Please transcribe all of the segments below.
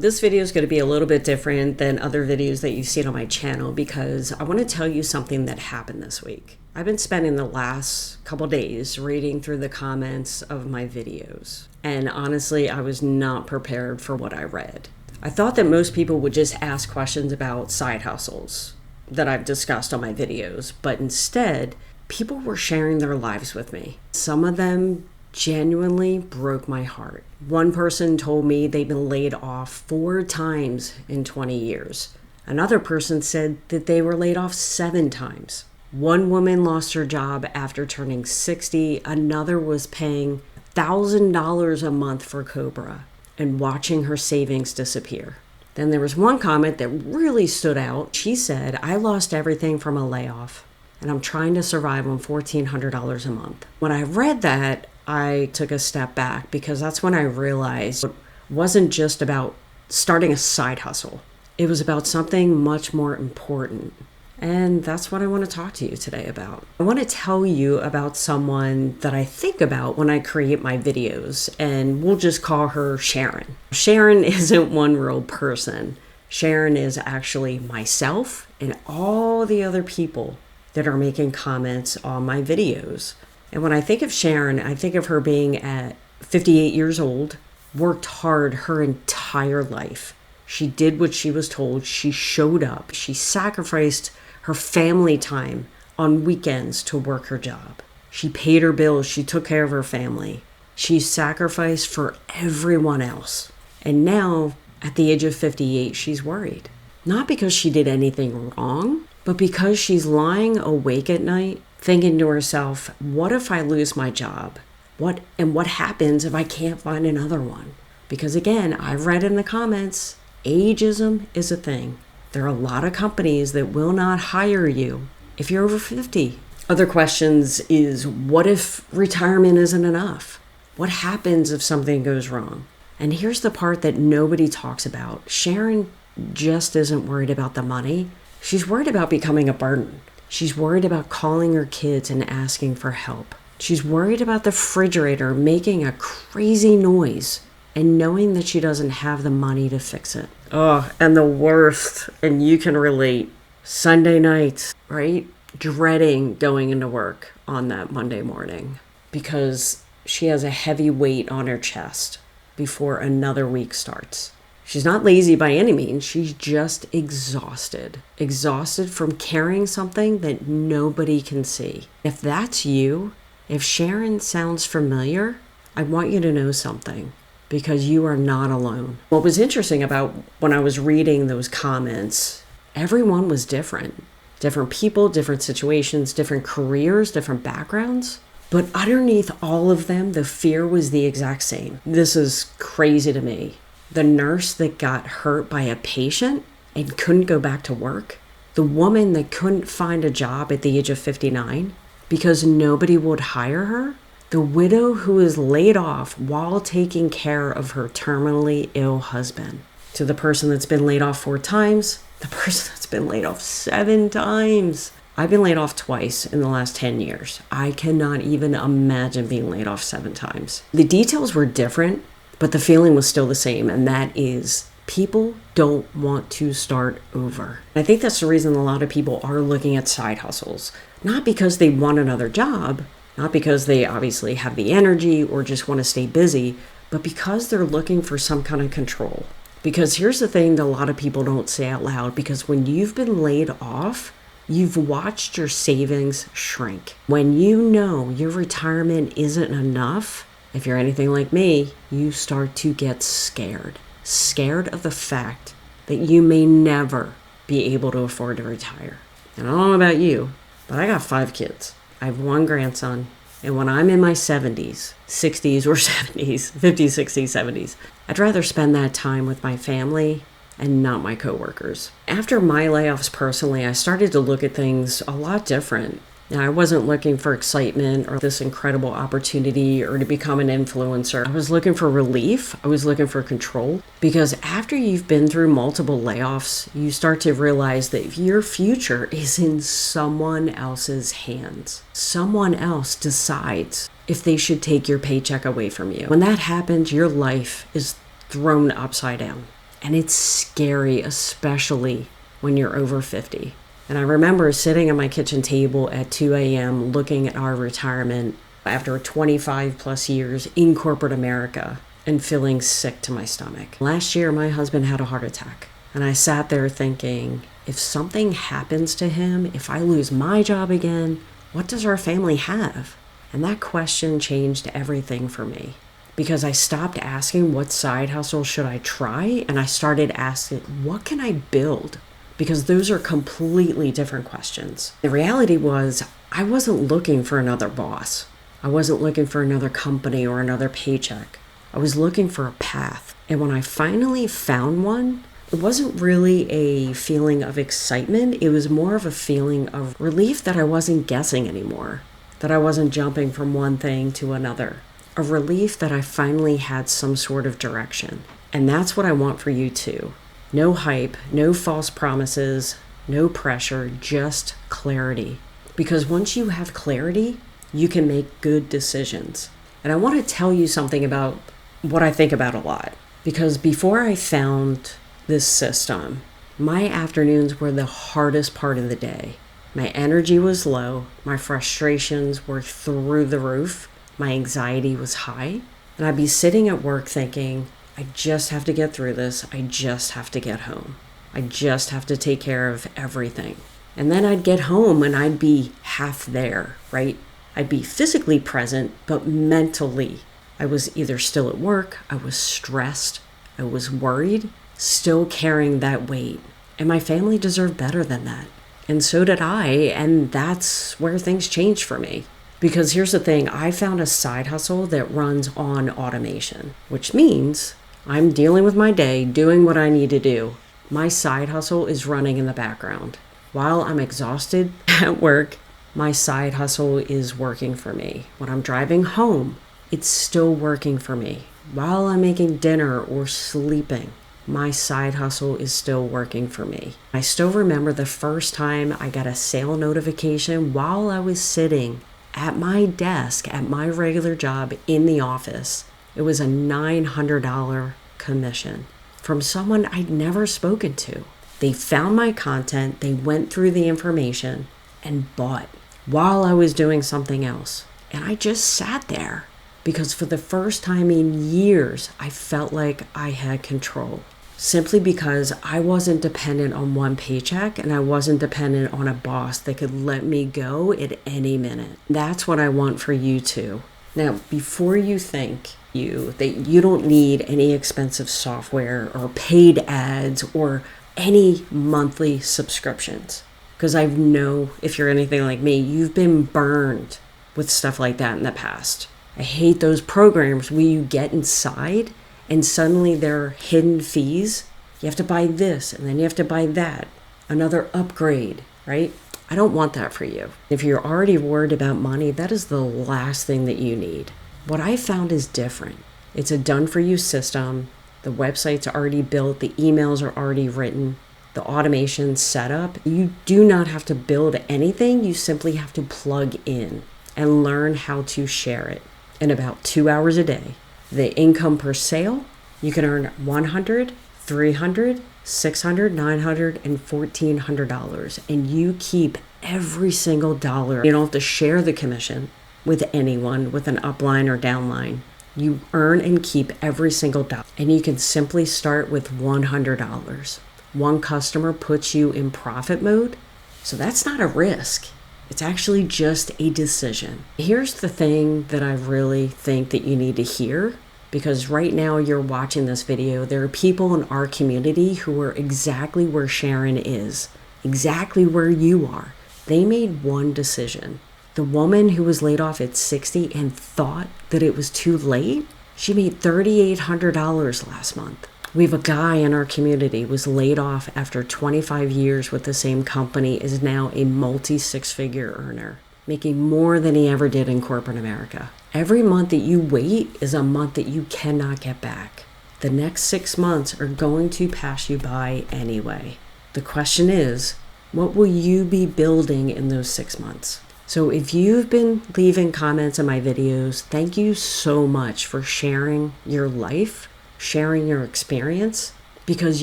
This video is going to be a little bit different than other videos that you've seen on my channel because I want to tell you something that happened this week. I've been spending the last couple days reading through the comments of my videos, and honestly, I was not prepared for what I read. I thought that most people would just ask questions about side hustles that I've discussed on my videos, but instead, people were sharing their lives with me. Some of them genuinely broke my heart. One person told me they've been laid off 4 times in 20 years. Another person said that they were laid off 7 times. One woman lost her job after turning 60. Another was paying $1,000 a month for Cobra and watching her savings disappear. Then there was one comment that really stood out. She said, "I lost everything from a layoff and I'm trying to survive on $1,400 a month." When I read that, I took a step back because that's when I realized it wasn't just about starting a side hustle. It was about something much more important. And that's what I want to talk to you today about. I want to tell you about someone that I think about when I create my videos, and we'll just call her Sharon. Sharon isn't one real person. Sharon is actually myself and all the other people that are making comments on my videos. And when I think of Sharon, I think of her being at 58 years old, worked hard her entire life. She did what she was told. She showed up. She sacrificed her family time on weekends to work her job. She paid her bills. She took care of her family. She sacrificed for everyone else. And now, at the age of 58, she's worried. Not because she did anything wrong, but because she's lying awake at night thinking to herself, what if I lose my job? What happens if I can't find another one? Because again, I've read in the comments, ageism is a thing. There are a lot of companies that will not hire you if you're over 50. Other questions is, what if retirement isn't enough? What happens if something goes wrong? And here's the part that nobody talks about. Sharon just isn't worried about the money. She's worried about becoming a burden. She's worried about calling her kids and asking for help. She's worried about the refrigerator making a crazy noise and knowing that she doesn't have the money to fix it. Oh, and the worst, and you can relate, Sunday nights, right? Dreading going into work on that Monday morning because she has a heavy weight on her chest before another week starts. She's not lazy by any means. She's just exhausted. Exhausted from carrying something that nobody can see. If that's you, if Sharon sounds familiar, I want you to know something because you are not alone. What was interesting about when I was reading those comments, everyone was different. Different people, different situations, different careers, different backgrounds. But underneath all of them, the fear was the exact same. This is crazy to me. The nurse that got hurt by a patient and couldn't go back to work. The woman that couldn't find a job at the age of 59 because nobody would hire her. The widow who was laid off while taking care of her terminally ill husband. To the person that's been laid off 4 times, the person that's been laid off 7 times. I've been laid off twice in the last 10 years. I cannot even imagine being laid off 7 times. The details were different, but the feeling was still the same, and that is people don't want to start over. I think that's the reason a lot of people are looking at side hustles. Not because they want another job, not because they obviously have the energy or just want to stay busy, but because they're looking for some kind of control. Because here's the thing that a lot of people don't say out loud, because when you've been laid off, you've watched your savings shrink. When you know your retirement isn't enough, if you're anything like me, you start to get scared. Scared of the fact that you may never be able to afford to retire. And I don't know about you, but I got 5 kids. I have 1 grandson. And when I'm in my 70s, 60s or 70s, 50s, 60s, 70s, I'd rather spend that time with my family and not my coworkers. After my layoffs personally, I started to look at things a lot different. Now, I wasn't looking for excitement or this incredible opportunity or to become an influencer. I was looking for relief. I was looking for control. Because after you've been through multiple layoffs, you start to realize that your future is in someone else's hands. Someone else decides if they should take your paycheck away from you. When that happens, your life is thrown upside down. And it's scary, especially when you're over 50. And I remember sitting at my kitchen table at 2 a.m. looking at our retirement after 25 plus years in corporate America and feeling sick to my stomach. Last year, my husband had a heart attack. And I sat there thinking, if something happens to him, if I lose my job again, what does our family have? And that question changed everything for me. Because I stopped asking what side hustle should I try, and I started asking, what can I build? Because those are completely different questions. The reality was, I wasn't looking for another boss. I wasn't looking for another company or another paycheck. I was looking for a path. And when I finally found one, it wasn't really a feeling of excitement. It was more of a feeling of relief that I wasn't guessing anymore, that I wasn't jumping from one thing to another. A relief that I finally had some sort of direction. And that's what I want for you too. No hype, no false promises, no pressure, just clarity. Because once you have clarity, you can make good decisions. And I want to tell you something about what I think about a lot. Because before I found this system, my afternoons were the hardest part of the day. My energy was low, my frustrations were through the roof, my anxiety was high, and I'd be sitting at work thinking, I just have to get through this, I just have to get home. I just have to take care of everything. And then I'd get home and I'd be half there, right? I'd be physically present, but mentally, I was either still at work, I was stressed, I was worried, still carrying that weight. And my family deserved better than that. And so did I, and that's where things changed for me. Because here's the thing, I found a side hustle that runs on automation, which means I'm dealing with my day, doing what I need to do. My side hustle is running in the background. While I'm exhausted at work, my side hustle is working for me. When I'm driving home, it's still working for me. While I'm making dinner or sleeping, my side hustle is still working for me. I still remember the first time I got a sale notification while I was sitting at my desk at my regular job in the office. It was a $900 commission from someone I'd never spoken to. They found my content, they went through the information and bought while I was doing something else. And I just sat there because for the first time in years, I felt like I had control. Simply because I wasn't dependent on one paycheck and I wasn't dependent on a boss that could let me go at any minute. That's what I want for you too. Now, before you think that you don't need any expensive software or paid ads or any monthly subscriptions, because I know if you're anything like me, you've been burned with stuff like that in the past. I hate those programs where you get inside and suddenly there are hidden fees. You have to buy this and then you have to buy that. Another upgrade, right? I don't want that for you. If you're already worried about money, that is the last thing that you need. What I found is different. It's a done-for-you system. The website's already built. The emails are already written. The automation's set up. You do not have to build anything. You simply have to plug in and learn how to share it in about 2 hours a day. The income per sale, you can earn $100, $300, $600, $900, and $1,400. And you keep every single dollar. You don't have to share the commission with anyone with an upline or downline. You earn and keep every single dollar. And you can simply start with $100. One customer puts you in profit mode. So that's not a risk. It's actually just a decision. Here's the thing that I really think that you need to hear, because right now you're watching this video. There are people in our community who are exactly where Sharon is, exactly where you are. They made one decision. The woman who was laid off at 60 and thought that it was too late, she made $3,800 last month. We have a guy in our community who was laid off after 25 years with the same company, is now a multi-six-figure earner, making more than he ever did in corporate America. Every month that you wait is a month that you cannot get back. The next 6 months are going to pass you by anyway. The question is, what will you be building in those 6 months? So if you've been leaving comments on my videos, thank you so much for sharing your life, sharing your experience. because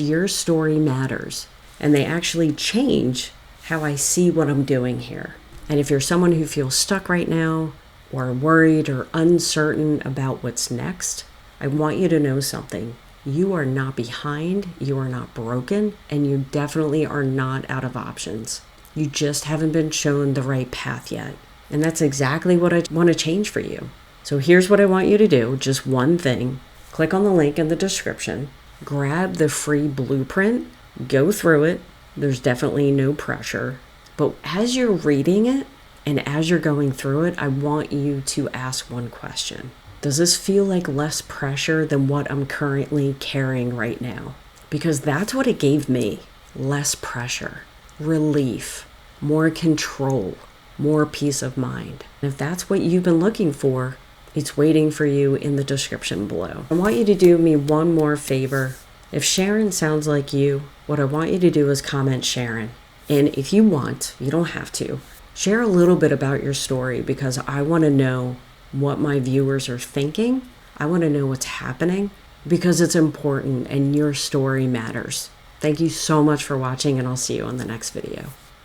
your story matters, and they actually change how I see what I'm doing here. And if you're someone who feels stuck right now, or worried or uncertain about what's next, I want you to know something. You are not behind, you are not broken, and you definitely are not out of options. You just haven't been shown the right path yet. And that's exactly what I want to change for you. So here's what I want you to do, just one thing. Click on the link in the description, grab the free blueprint, go through it. There's definitely no pressure. But as you're reading it and as you're going through it, I want you to ask one question. Does this feel like less pressure than what I'm currently carrying right now? Because that's what it gave me. Less pressure, relief, more control, more peace of mind. And if that's what you've been looking for, it's waiting for you in the description below. I want you to do me one more favor. If Sharon sounds like you, what I want you to do is comment Sharon. And if you want, you don't have to, share a little bit about your story, because I want to know what my viewers are thinking. I want to know what's happening, because it's important and your story matters. Thank you so much for watching, and I'll see you on the next video.